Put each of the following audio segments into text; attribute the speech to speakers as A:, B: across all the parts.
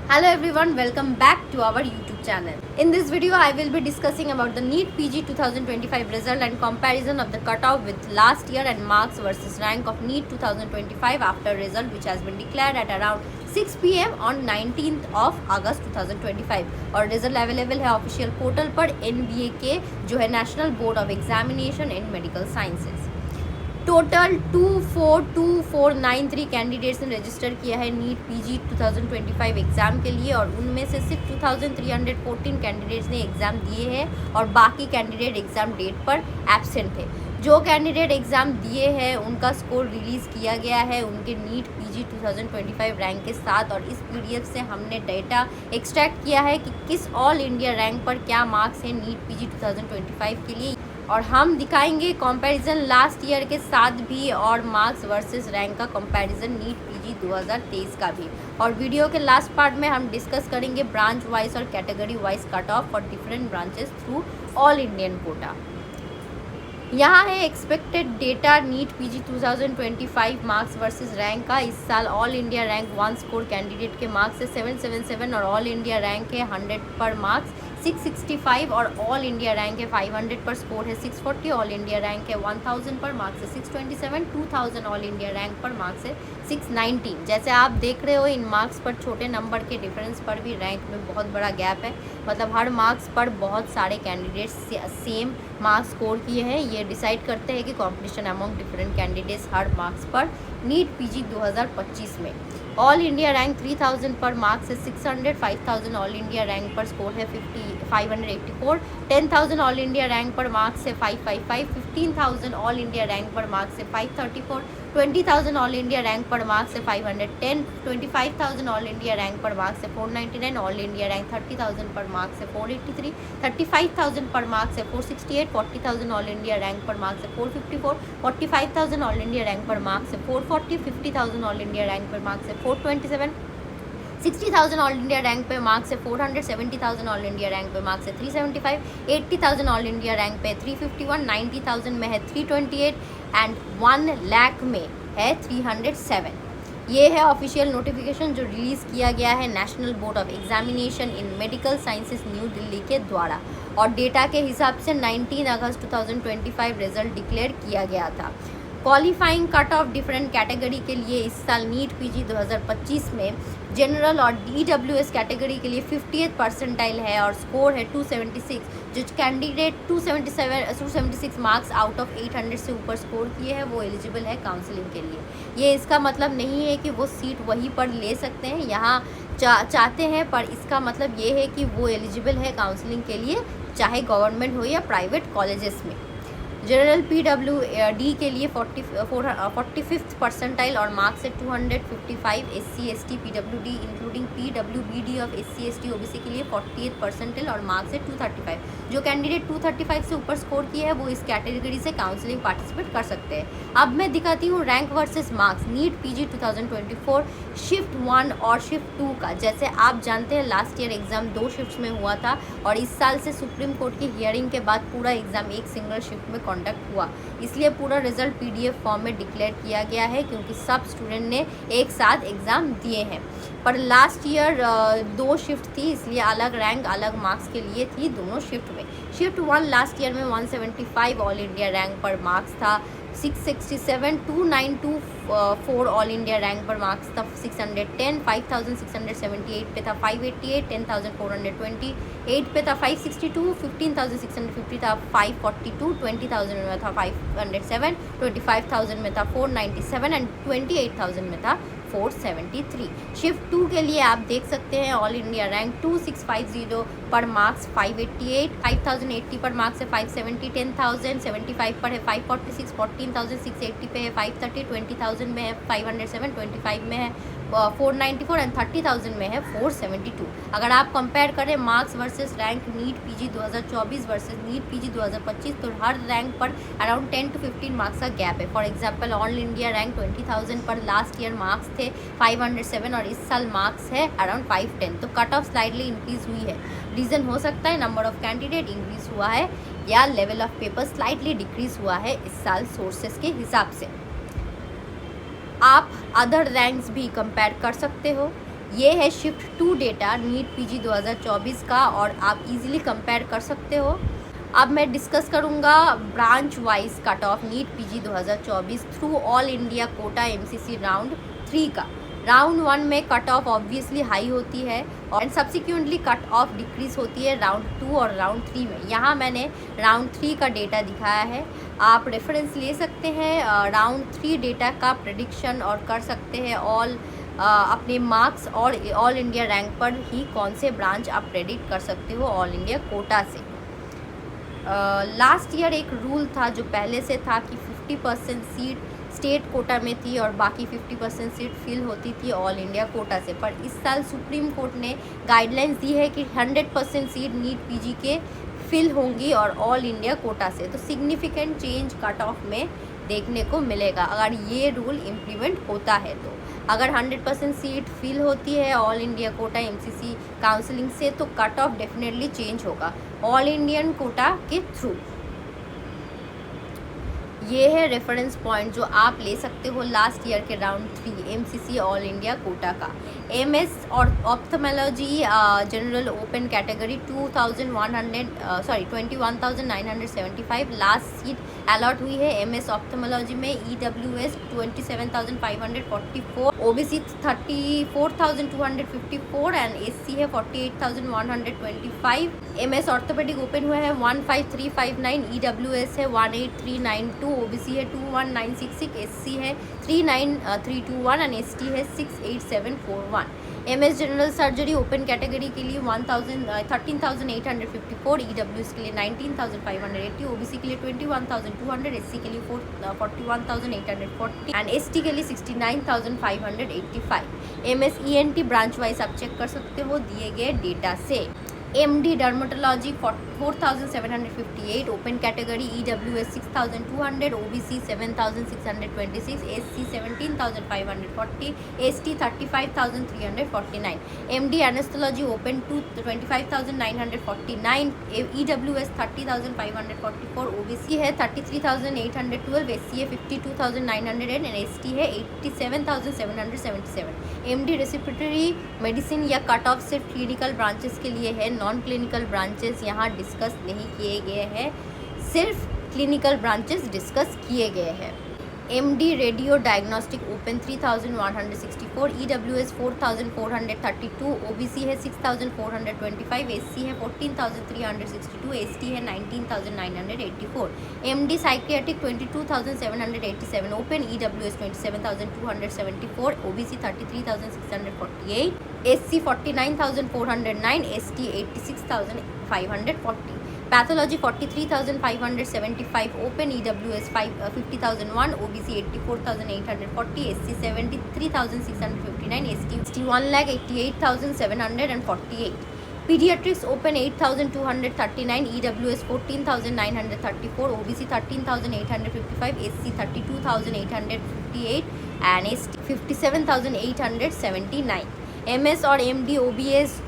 A: Hello everyone, welcome back to our YouTube channel. In this video, I will be discussing about the NEET PG 2025 result and comparison of the cutoff with last year and marks versus rank of NEET 2025 after result which has been declared at around 6 PM on 19th of August 2025 और result available है official portal पर NBA के जो है national board of examination in medical sciences. Total 242493 candidates ने register किया है NEET PG 2025 exam के लिए और उनमें से सिर्फ 2314 कैंडिडेट्स ने एग्ज़ाम दिए हैं और बाकी कैंडिडेट एग्ज़ाम डेट पर एब्सेंट थे। जो कैंडिडेट एग्ज़ाम दिए हैं उनका स्कोर रिलीज़ किया गया है उनके नीट पीजी 2025 रैंक के साथ और इस पीडीएफ से हमने डेटा एक्सट्रैक्ट किया है कि किस ऑल इंडिया रैंक पर क्या मार्क्स हैं नीट पीजी 2025 के लिए और हम दिखाएंगे कंपैरिजन लास्ट ईयर के साथ भी और मार्क्स वर्सेस रैंक का कंपैरिजन नीट पीजी 2023 का भी। और वीडियो के लास्ट पार्ट में हम डिस्कस करेंगे ब्रांच वाइज और category wise cut off for different branches through all Indian quota. यहाँ है expected data NEET PG 2025 marks versus rank का। इस साल all India rank 1 score candidate के मार्क्स है 777 और ऑल इंडिया रैंक है 100 पर मार्क्स 665 और ऑल इंडिया रैंक है 500 पर स्कोर है 640, ऑल इंडिया रैंक है 1000 पर मार्क्स है 627, 2000 ऑल इंडिया रैंक पर मार्क्स है 619। जैसे आप देख रहे हो इन मार्क्स पर छोटे नंबर के डिफरेंस पर भी रैंक में बहुत बड़ा गैप है, मतलब हर मार्क्स पर बहुत सारे कैंडिडेट्स सेम मार्क्स स्कोर किए हैं। ये डिसाइड करते हैं कि कंपटीशन अमंग डिफरेंट कैंडिडेट्स हर मार्क्स पर नीट पीजी 2025 में। ऑल इंडिया रैंक 3000 पर मार्क्स है 600, 5000 ऑल इंडिया रैंक पर स्कोर है 584, 10000 ऑल इंडिया रैंक पर मार्क्स है 555, 15000 ऑल इंडिया रैंक पर मार्क्स है 534, 20000 ऑल इंडिया रैंक पर मार्क्स है 510, 25000 ऑल इंडिया रैंक पर मार्क्स है 499, ऑल इंडिया रैंक 30000 पर मार्क्स है 483, 35000 पर मार्क्स है 468, 40000 ऑल इंडिया रैंक पर मार्क्स है 454, 45000 ऑल इंडिया रैंक पर मार्क्स है 440, 50000 ऑल इंडिया रैंक पर मार्क्स है 427, 60,000 ऑल इंडिया रैंक पे मार्क्स है 400, 70,000 ऑल इंडिया रैंक पे मार्क्स है 375, 80,000 ऑल इंडिया रैंक पे 351, 90,000 में है 328 एंड 1 लाख में है 307। ये है ऑफिशियल नोटिफिकेशन जो रिलीज़ किया गया है national board of examination in medical sciences new Delhi के द्वारा और डेटा के हिसाब से 19 अगस्त 2025 रिजल्ट डिक्लेयर किया गया था। Qualifying cut off different category के लिए इस साल नीट पीजी 2025 में जनरल और DWS कैटेगरी के लिए 50th परसेंटाइल है और स्कोर है 276। जो कैंडिडेट 276 मार्क्स आउट ऑफ 800 से ऊपर स्कोर किए हैं वो एलिजिबल है काउंसलिंग के लिए। ये इसका मतलब नहीं है कि वो सीट वहीं पर ले सकते हैं, यहाँ चाहते हैं, पर इसका मतलब ये है कि वो एलिजिबल है काउंसलिंग के लिए चाहे गवर्नमेंट हो या प्राइवेट कॉलेजेस में। जनरल PWD के लिए 45th परसेंटाइल और मार्क्स है 255, SC ST PWD including PWBD of SC ST OBC के लिए 40th परसेंटाइल और मार्क्स है 235। जो कैंडिडेट 235 से ऊपर स्कोर किए हैं वो इस कैटेगरी से काउंसलिंग पार्टिसिपेट कर सकते हैं। अब मैं दिखाती हूँ rank versus marks NEET PG 2024 shift 1 और शिफ्ट 2 का। जैसे आप जानते हैं लास्ट ईयर एग्ज़ाम 2 शिफ्ट्स में हुआ था और इस साल से सुप्रीम कोर्ट की हियरिंग के बाद पूरा एग्ज़ाम एक सिंगल शिफ्ट में कंडक्ट हुआ, इसलिए पूरा रिजल्ट PDF फॉर्म में डिक्लेयर किया गया है क्योंकि सब स्टूडेंट ने एक साथ एग्ज़ाम दिए हैं। पर लास्ट ईयर 2 शिफ्ट थी इसलिए अलग रैंक अलग मार्क्स के लिए थी दोनों शिफ्ट में। शिफ्ट 1 लास्ट ईयर में 175 ऑल इंडिया रैंक पर मार्क्स था, 667, 2924 ऑल इंडिया रैंक पर मार्क्स था 610, 5678 पे था 588, 10428 पे था 562, 15650 था 542, 20,000 में था 507, 25,000 में था 497 एंड 28,000 में था 473। शिफ्ट 2 के लिए आप देख सकते हैं ऑल इंडिया रैंक 2650 पर मार्क्स 588, 5080 पर मार्क्स है 570, 10,075 पर है 546, 14,680 पे है 530, 20,000 में है 507, 25 में है 494 एंड 30,000 में है 472। अगर आप कंपेयर करें marks versus rank NEET PG 2024 versus NEET PG 2025 तो हर रैंक पर अराउंड 10 to 15 मार्क्स का गैप है। For example all India rank 20,000 पर लास्ट ईयर मार्क्स थे 507 और इस साल मार्क्स है अराउंड 510, तो कट ऑफ स्लाइडली इंक्रीज हुई है। रीज़न हो सकता है नंबर ऑफ कैंडिडेट इंक्रीज हुआ है या level of paper slightly decrease हुआ है इस साल सोर्सेस के हिसाब से। आप अदर रैंक्स भी कंपेयर कर सकते हो ये है शिफ्ट 2 डेटा नीट पीजी 2024 का और आप इजीली कंपेयर कर सकते हो। अब मैं डिस्कस करूँगा branch wise cut off NEET PG 2024 through all India quota MCC round 3 का। राउंड 1 में कट ऑफ ऑब्वियसली हाई होती है और सब्सिक्वेंटली कट ऑफ डिक्रीज होती है राउंड 2 और राउंड 3 में। यहाँ मैंने राउंड 3 का डेटा दिखाया है, आप रेफरेंस ले सकते हैं राउंड 3 डेटा का प्रेडिक्शन और कर सकते हैं अपने मार्क्स और ऑल इंडिया रैंक पर ही कौन से ब्रांच आप प्रेडिक्ट कर सकते हो ऑल इंडिया कोटा से। लास्ट ईयर एक रूल था जो पहले से था कि 50% सीट स्टेट कोटा में थी और बाकी 50% सीट फिल होती थी ऑल इंडिया कोटा से, पर इस साल सुप्रीम कोर्ट ने गाइडलाइंस दी है कि 100% सीट नीट पीजी के फिल होंगी और ऑल इंडिया कोटा से। तो सिग्निफिकेंट चेंज कट ऑफ में देखने को मिलेगा अगर ये रूल इम्प्लीमेंट होता है। तो अगर 100% सीट फिल होती है all India quota MCC counselling से तो कट ऑफ डेफिनेटली चेंज होगा ऑल इंडियन कोटा के थ्रू। ये है रेफरेंस पॉइंट जो आप ले सकते हो लास्ट ईयर के round 3 MCC all India quota का। एमएस और ophthalmology general open category 21,975 last seat allot हुई है। एमएस ऑप्थेमोलॉजी में ईडब्ल्यूएस 27,544, ओबीसी 34,254 एंड एससी है 48,125। एमएस ऑर्थोपेडिक ओपन हुआ है 15,359, ईडब्ल्यूएस है 18,392, ओबीसी है 21,966, एससी है 39,321 एंड एसटी है 6,8741। MS general surgery open category के लिए 13,854, ईडब्ल्यूएस के लिए 19,580, ओबीसी के लिए 21,200, एससी के लिए 41,840 एंड एसटी के लिए 69,585। एमएस ईएनटी ब्रांच वाइज आप चेक कर सकते हो दिए गए डेटा से। MD dermatology 4,758 open category, EWS 6,200, OBC 7,626, SC 17,540, ST 35,349। MD anaesthesiology open 25,949, EWS 30,544, OBC है 33,812, एससी है 52,900 एंड एसटी है 87,777। एमडी रेस्पिरेटरी मेडिसिन या कट ऑफ सिर्फ क्लिनिकल ब्रांचेस के लिए है, नॉन क्लिनिकल ब्रांचेस यहाँ डिस्कस नहीं किए गए हैं, सिर्फ क्लिनिकल ब्रांचेस डिस्कस किए गए हैं। MD radio diagnostic open 3,164, EWS 4,432, OBC है 6,425, एससी है 14,362, एसटी है 19,984। MD psychiatric 22,787 open, EWS 27,274, OBC 33,648, SC 49,409, ST 86,540। Pathology 43,575 open, EWS 50,001, OBC 84,840, SC 73,659, ST 1,88,748। Paediatrics open 8,239, EWS 14,934, OBC 13,855, SC 32,858 and ST 57,879। MS और MD OBS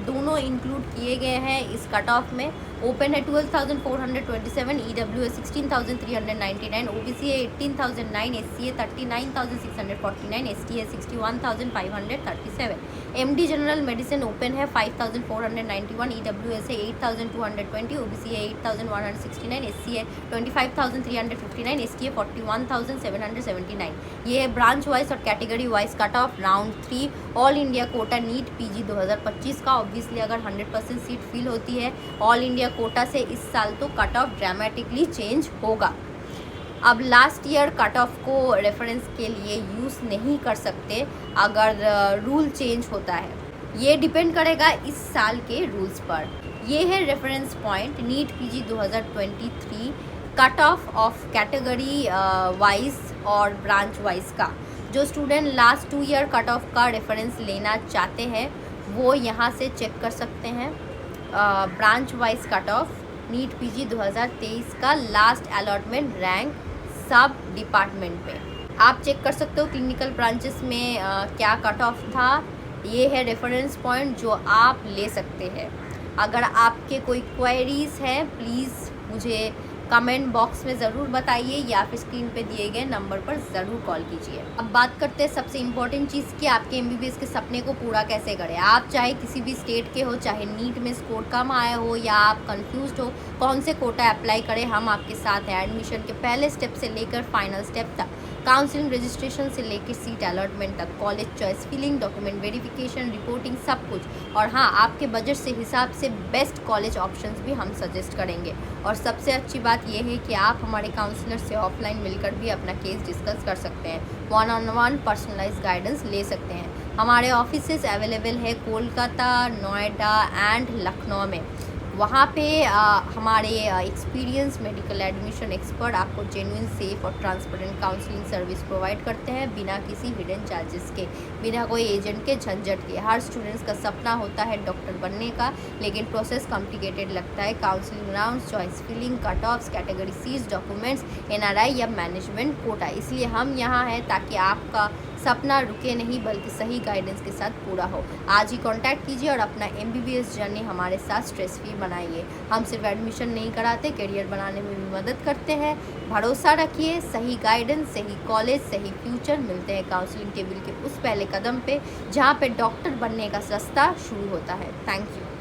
A: दोनों include किए गए हैं इस cut off में। ओपन है 12,427, ईडब्ल्यूएस 16,399, ओबीसी है 18,009, एससी है 39,649, एसटी है 61,537। एमडी जनरल मेडिसिन ओपन है 5,491, ईडब्ल्यूएस है 8,220, ओबीसी है 8,169, एससी है 25,359, एसटी है 41,779। ये है ब्रांच वाइज और category wise cut off round 3 all India quota NEET PG 2025 का। ऑब्वियसली अगर 100% सीट फिल होती है ऑल इंडिया कोटा से इस साल तो कट ऑफ ड्रामेटिकली चेंज होगा। अब लास्ट ईयर कट ऑफ को रेफरेंस के लिए यूज़ नहीं कर सकते अगर रूल चेंज होता है, ये डिपेंड करेगा इस साल के रूल्स पर। ये है reference point NEET PG 2023 cut off category wise और ब्रांच वाइज का। जो student last 2 year cut off का रेफरेंस लेना चाहते हैं वो यहाँ से चेक कर सकते हैं। Branch wise cut off NEET PG 2023 का लास्ट अलॉटमेंट रैंक सब डिपार्टमेंट में आप चेक कर सकते हो। क्लिनिकल ब्रांचेस में क्या कट ऑफ था, ये है रेफरेंस पॉइंट जो आप ले सकते हैं। अगर आपके कोई क्वेरीज़ हैं प्लीज़ मुझे कमेंट बॉक्स में ज़रूर बताइए या फिर स्क्रीन पे दिए गए नंबर पर ज़रूर कॉल कीजिए। अब बात करते हैं सबसे इम्पोर्टेंट चीज़ कि आपके MBBS के सपने को पूरा कैसे करें। आप चाहे किसी भी स्टेट के हो, चाहे नीट में स्कोर कम आया हो या आप कंफ्यूज हो कौन से कोटा अप्लाई करें, हम आपके साथ हैं। एडमिशन के पहले स्टेप से लेकर फाइनल स्टेप तक, काउंसलिंग रजिस्ट्रेशन से लेकर सीट अलॉटमेंट तक, college choice filling, document verification, reporting, सब कुछ। और हाँ, आपके बजट से हिसाब से बेस्ट कॉलेज ऑप्शंस भी हम सजेस्ट करेंगे। और सबसे अच्छी बात यह है कि आप हमारे काउंसलर से ऑफलाइन मिलकर भी अपना केस डिस्कस कर सकते हैं, 1-on-1 पर्सनलाइज गाइडेंस ले सकते हैं। हमारे ऑफिसेस अवेलेबल है कोलकाता, नोएडा एंड लखनऊ में। वहाँ पे हमारे एक्सपीरियंस मेडिकल एडमिशन एक्सपर्ट आपको जेन्युइन, सेफ और ट्रांसपेरेंट काउंसलिंग सर्विस प्रोवाइड करते हैं, बिना किसी हिडन चार्जेस के, बिना कोई एजेंट के झंझट के। हर स्टूडेंट्स का सपना होता है डॉक्टर बनने का, लेकिन प्रोसेस कॉम्प्लिकेटेड लगता है। Counselling round, choice filling, cut offs, categories, documents, NRI या मैनेजमेंट कोटा। इसलिए हम यहाँ हैं ताकि आपका सपना रुके नहीं बल्कि सही गाइडेंस के साथ पूरा हो। आज ही कांटेक्ट कीजिए और अपना MBBS जर्नी हमारे साथ स्ट्रेस फ्री बनाइए। हम सिर्फ एडमिशन नहीं कराते, करियर बनाने में भी मदद करते हैं। भरोसा रखिए, सही गाइडेंस, सही कॉलेज, सही फ्यूचर। मिलते हैं काउंसलिंग टेबल के उस पहले कदम पे जहाँ पे डॉक्टर बनने का रास्ता शुरू होता है। Thank you.